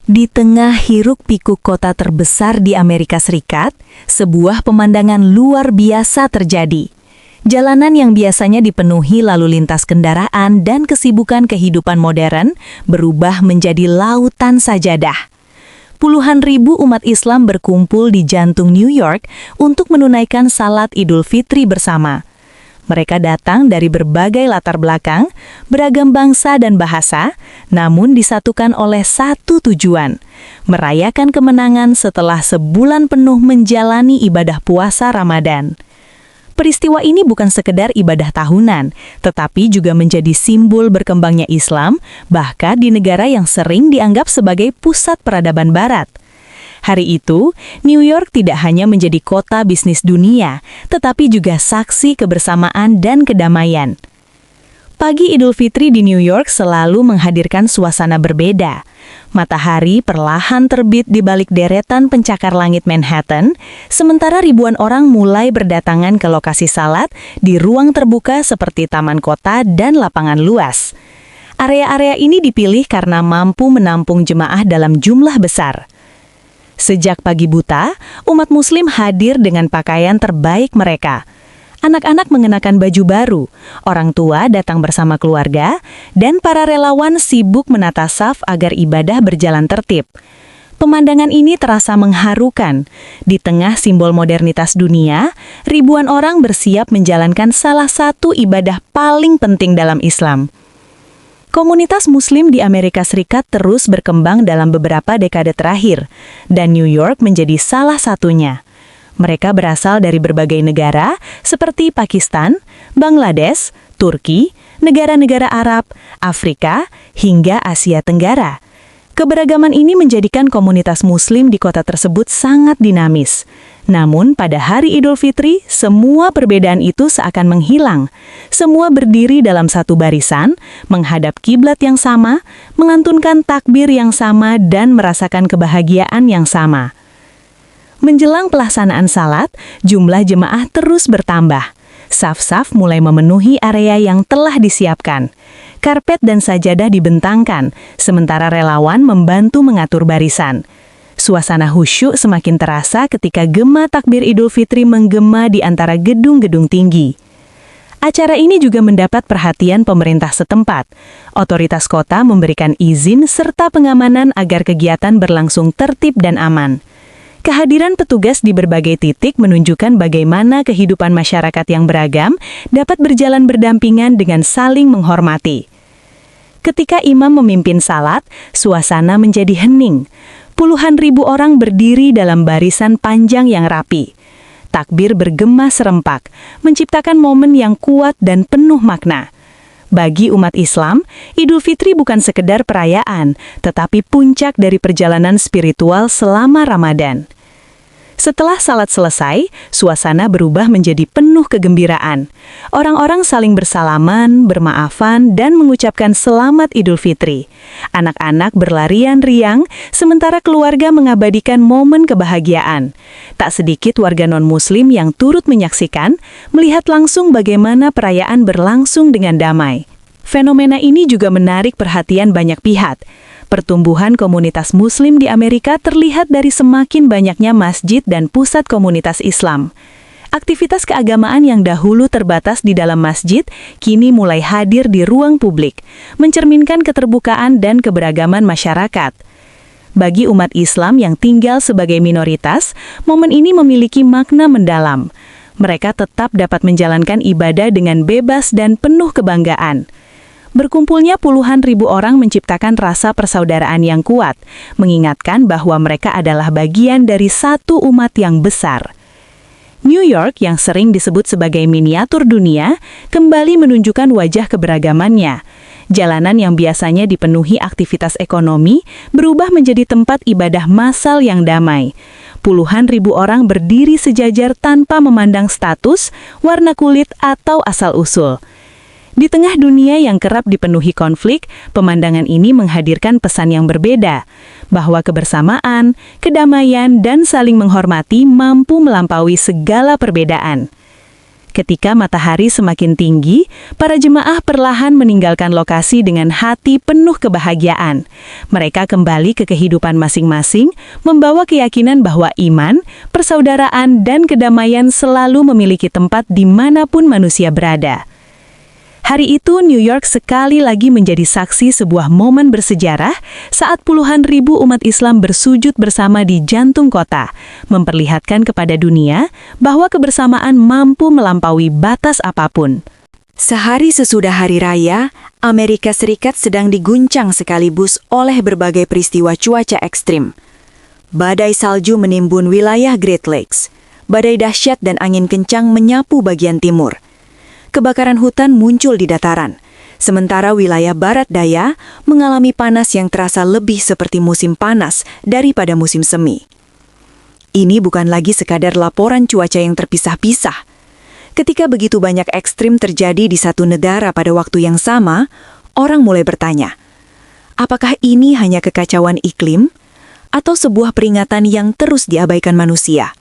Di tengah hiruk-pikuk kota terbesar di Amerika Serikat, sebuah pemandangan luar biasa terjadi. Jalanan yang biasanya dipenuhi lalu lintas kendaraan dan kesibukan kehidupan modern berubah menjadi lautan sajadah. Puluhan ribu umat Islam berkumpul di jantung New York untuk menunaikan salat Idul Fitri bersama. Mereka datang dari berbagai latar belakang, beragam bangsa dan bahasa, namun disatukan oleh satu tujuan, merayakan kemenangan setelah sebulan penuh menjalani ibadah puasa Ramadan. Peristiwa ini bukan sekedar ibadah tahunan, tetapi juga menjadi simbol berkembangnya Islam, bahkan di negara yang sering dianggap sebagai pusat peradaban Barat. Hari itu, New York tidak hanya menjadi kota bisnis dunia, tetapi juga saksi kebersamaan dan kedamaian. Pagi Idul Fitri di New York selalu menghadirkan suasana berbeda. Matahari perlahan terbit di balik deretan pencakar langit Manhattan, sementara ribuan orang mulai berdatangan ke lokasi salat di ruang terbuka seperti taman kota dan lapangan luas. Area-area ini dipilih karena mampu menampung jemaah dalam jumlah besar. Sejak pagi buta, umat Muslim hadir dengan pakaian terbaik mereka. Anak-anak mengenakan baju baru, orang tua datang bersama keluarga, dan para relawan sibuk menata saf agar ibadah berjalan tertib. Pemandangan ini terasa mengharukan. Di tengah simbol modernitas dunia, ribuan orang bersiap menjalankan salah satu ibadah paling penting dalam Islam. Komunitas Muslim di Amerika Serikat terus berkembang dalam beberapa dekade terakhir, dan New York menjadi salah satunya. Mereka berasal dari berbagai negara seperti Pakistan, Bangladesh, Turki, negara-negara Arab, Afrika, hingga Asia Tenggara. Keberagaman ini menjadikan komunitas Muslim di kota tersebut sangat dinamis. Namun, pada hari Idul Fitri, semua perbedaan itu seakan menghilang. Semua berdiri dalam satu barisan, menghadap kiblat yang sama, mengantunkan takbir yang sama, dan merasakan kebahagiaan yang sama. Menjelang pelaksanaan salat, jumlah jemaah terus bertambah. Saf-saf mulai memenuhi area yang telah disiapkan. Karpet dan sajadah dibentangkan, sementara relawan membantu mengatur barisan. Suasana khusyuk semakin terasa ketika gema takbir Idul Fitri menggema di antara gedung-gedung tinggi. Acara ini juga mendapat perhatian pemerintah setempat. Otoritas kota memberikan izin serta pengamanan agar kegiatan berlangsung tertib dan aman. Kehadiran petugas di berbagai titik menunjukkan bagaimana kehidupan masyarakat yang beragam dapat berjalan berdampingan dengan saling menghormati. Ketika imam memimpin salat, suasana menjadi hening. Puluhan ribu orang berdiri dalam barisan panjang yang rapi. Takbir bergema serempak, menciptakan momen yang kuat dan penuh makna. Bagi umat Islam, Idul Fitri bukan sekedar perayaan, tetapi puncak dari perjalanan spiritual selama Ramadan. Setelah salat selesai, suasana berubah menjadi penuh kegembiraan. Orang-orang saling bersalaman, bermaafan, dan mengucapkan selamat Idul Fitri. Anak-anak berlarian riang, sementara keluarga mengabadikan momen kebahagiaan. Tak sedikit warga non-Muslim yang turut menyaksikan, melihat langsung bagaimana perayaan berlangsung dengan damai. Fenomena ini juga menarik perhatian banyak pihak. Pertumbuhan komunitas Muslim di Amerika terlihat dari semakin banyaknya masjid dan pusat komunitas Islam. Aktivitas keagamaan yang dahulu terbatas di dalam masjid, kini mulai hadir di ruang publik, mencerminkan keterbukaan dan keberagaman masyarakat. Bagi umat Islam yang tinggal sebagai minoritas, momen ini memiliki makna mendalam. Mereka tetap dapat menjalankan ibadah dengan bebas dan penuh kebanggaan. Berkumpulnya puluhan ribu orang menciptakan rasa persaudaraan yang kuat, mengingatkan bahwa mereka adalah bagian dari satu umat yang besar. New York yang sering disebut sebagai miniatur dunia, kembali menunjukkan wajah keberagamannya. Jalanan yang biasanya dipenuhi aktivitas ekonomi, berubah menjadi tempat ibadah massal yang damai. Puluhan ribu orang berdiri sejajar tanpa memandang status, warna kulit, atau asal-usul. Di tengah dunia yang kerap dipenuhi konflik, pemandangan ini menghadirkan pesan yang berbeda, bahwa kebersamaan, kedamaian, dan saling menghormati mampu melampaui segala perbedaan. Ketika matahari semakin tinggi, para jemaah perlahan meninggalkan lokasi dengan hati penuh kebahagiaan. Mereka kembali ke kehidupan masing-masing, membawa keyakinan bahwa iman, persaudaraan, dan kedamaian selalu memiliki tempat dimanapun manusia berada. Hari itu, New York sekali lagi menjadi saksi sebuah momen bersejarah saat puluhan ribu umat Islam bersujud bersama di jantung kota, memperlihatkan kepada dunia bahwa kebersamaan mampu melampaui batas apapun. Sehari sesudah Hari Raya, Amerika Serikat sedang diguncang sekaligus oleh berbagai peristiwa cuaca ekstrim. Badai salju menimbun wilayah Great Lakes. Badai dahsyat dan angin kencang menyapu bagian timur. Kebakaran hutan muncul di dataran, sementara wilayah barat daya mengalami panas yang terasa lebih seperti musim panas daripada musim semi. Ini bukan lagi sekadar laporan cuaca yang terpisah-pisah. Ketika begitu banyak ekstrim terjadi di satu negara pada waktu yang sama, orang mulai bertanya, apakah ini hanya kekacauan iklim atau sebuah peringatan yang terus diabaikan manusia?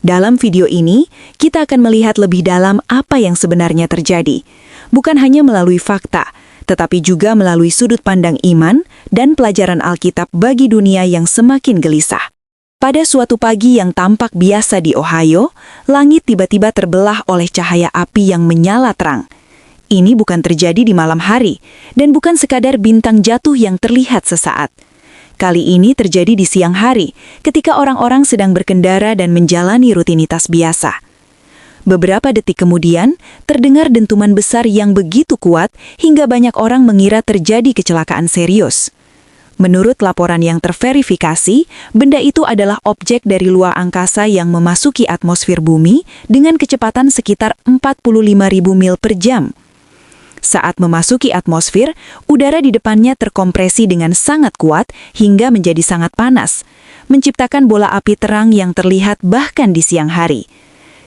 Dalam video ini, kita akan melihat lebih dalam apa yang sebenarnya terjadi, bukan hanya melalui fakta, tetapi juga melalui sudut pandang iman dan pelajaran Alkitab bagi dunia yang semakin gelisah. Pada suatu pagi yang tampak biasa di Ohio, langit tiba-tiba terbelah oleh cahaya api yang menyala terang. Ini bukan terjadi di malam hari, dan bukan sekadar bintang jatuh yang terlihat sesaat. Kali ini terjadi di siang hari, ketika orang-orang sedang berkendara dan menjalani rutinitas biasa. Beberapa detik kemudian, terdengar dentuman besar yang begitu kuat hingga banyak orang mengira terjadi kecelakaan serius. Menurut laporan yang terverifikasi, benda itu adalah objek dari luar angkasa yang memasuki atmosfer bumi dengan kecepatan sekitar 45.000 mil per jam. Saat memasuki atmosfer, udara di depannya terkompresi dengan sangat kuat hingga menjadi sangat panas, menciptakan bola api terang yang terlihat bahkan di siang hari.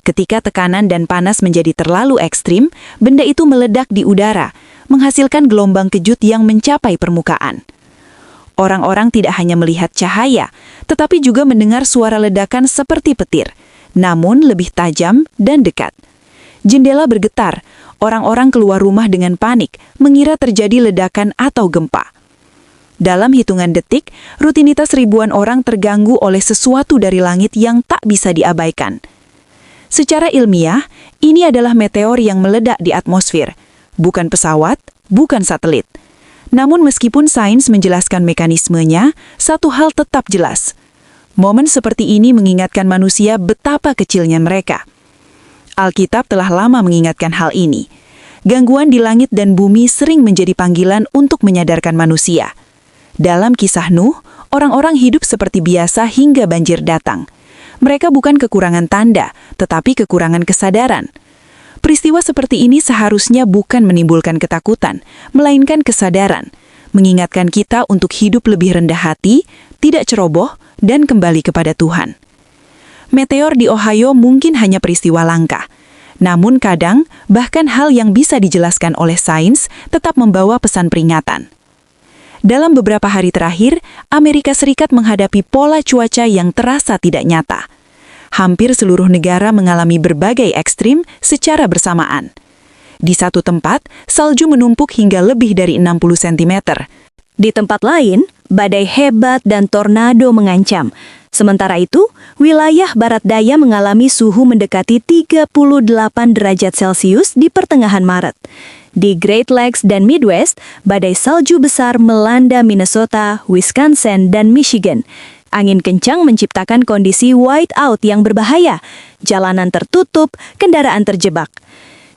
Ketika tekanan dan panas menjadi terlalu ekstrim, benda itu meledak di udara, menghasilkan gelombang kejut yang mencapai permukaan. Orang-orang tidak hanya melihat cahaya, tetapi juga mendengar suara ledakan seperti petir, namun lebih tajam dan dekat. Jendela bergetar, orang-orang keluar rumah dengan panik, mengira terjadi ledakan atau gempa. Dalam hitungan detik, rutinitas ribuan orang terganggu oleh sesuatu dari langit yang tak bisa diabaikan. Secara ilmiah, ini adalah meteor yang meledak di atmosfer, bukan pesawat, bukan satelit. Namun meskipun sains menjelaskan mekanismenya, satu hal tetap jelas. Momen seperti ini mengingatkan manusia betapa kecilnya mereka. Alkitab telah lama mengingatkan hal ini. Gangguan di langit dan bumi sering menjadi panggilan untuk menyadarkan manusia. Dalam kisah Nuh, orang-orang hidup seperti biasa hingga banjir datang. Mereka bukan kekurangan tanda, tetapi kekurangan kesadaran. Peristiwa seperti ini seharusnya bukan menimbulkan ketakutan, melainkan kesadaran, mengingatkan kita untuk hidup lebih rendah hati, tidak ceroboh, dan kembali kepada Tuhan. Meteor di Ohio mungkin hanya peristiwa langka. Namun kadang, bahkan hal yang bisa dijelaskan oleh sains tetap membawa pesan peringatan. Dalam beberapa hari terakhir, Amerika Serikat menghadapi pola cuaca yang terasa tidak nyata. Hampir seluruh negara mengalami berbagai ekstrim secara bersamaan. Di satu tempat, salju menumpuk hingga lebih dari 60 cm. Di tempat lain, badai hebat dan tornado mengancam. Sementara itu, wilayah barat daya mengalami suhu mendekati 38 derajat Celcius di pertengahan Maret. Di Great Lakes dan Midwest, badai salju besar melanda Minnesota, Wisconsin, dan Michigan. Angin kencang menciptakan kondisi whiteout yang berbahaya. Jalanan tertutup, kendaraan terjebak.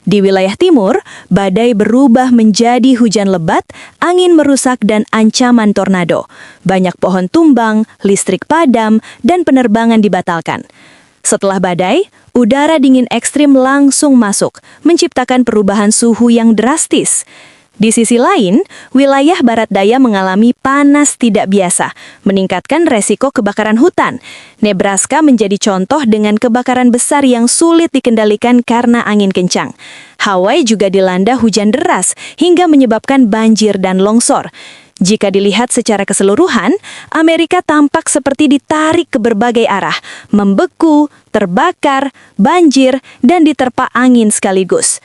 Di wilayah timur, badai berubah menjadi hujan lebat, angin merusak dan ancaman tornado. Banyak pohon tumbang, listrik padam, dan penerbangan dibatalkan. Setelah badai, udara dingin ekstrim langsung masuk, menciptakan perubahan suhu yang drastis. Di sisi lain, wilayah barat daya mengalami panas tidak biasa, meningkatkan resiko kebakaran hutan. Nebraska menjadi contoh dengan kebakaran besar yang sulit dikendalikan karena angin kencang. Hawaii juga dilanda hujan deras hingga menyebabkan banjir dan longsor. Jika dilihat secara keseluruhan, Amerika tampak seperti ditarik ke berbagai arah, membeku, terbakar, banjir, dan diterpa angin sekaligus.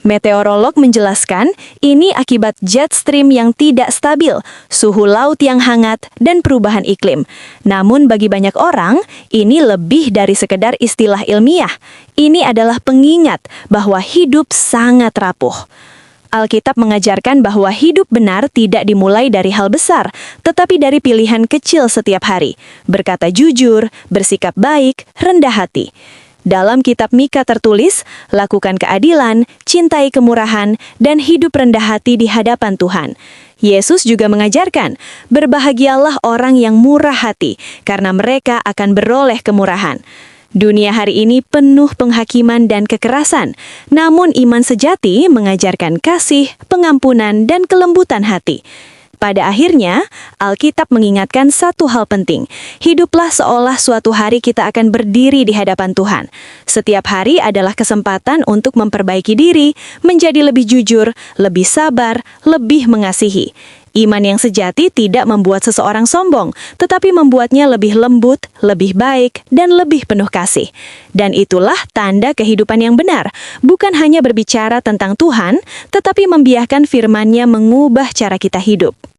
Meteorolog menjelaskan, ini akibat jet stream yang tidak stabil, suhu laut yang hangat, dan perubahan iklim. Namun bagi banyak orang, ini lebih dari sekedar istilah ilmiah. Ini adalah pengingat bahwa hidup sangat rapuh. Alkitab mengajarkan bahwa hidup benar tidak dimulai dari hal besar, tetapi dari pilihan kecil setiap hari. Berkata jujur, bersikap baik, rendah hati. Dalam kitab Mika tertulis, lakukan keadilan, cintai kemurahan, dan hidup rendah hati di hadapan Tuhan. Yesus juga mengajarkan, berbahagialah orang yang murah hati, karena mereka akan beroleh kemurahan. Dunia hari ini penuh penghakiman dan kekerasan, namun iman sejati mengajarkan kasih, pengampunan, dan kelembutan hati. Pada akhirnya, Alkitab mengingatkan satu hal penting. Hiduplah seolah suatu hari kita akan berdiri di hadapan Tuhan. Setiap hari adalah kesempatan untuk memperbaiki diri, menjadi lebih jujur, lebih sabar, lebih mengasihi. Iman yang sejati tidak membuat seseorang sombong, tetapi membuatnya lebih lembut, lebih baik, dan lebih penuh kasih. Dan itulah tanda kehidupan yang benar, bukan hanya berbicara tentang Tuhan, tetapi membiarkan firman-Nya mengubah cara kita hidup.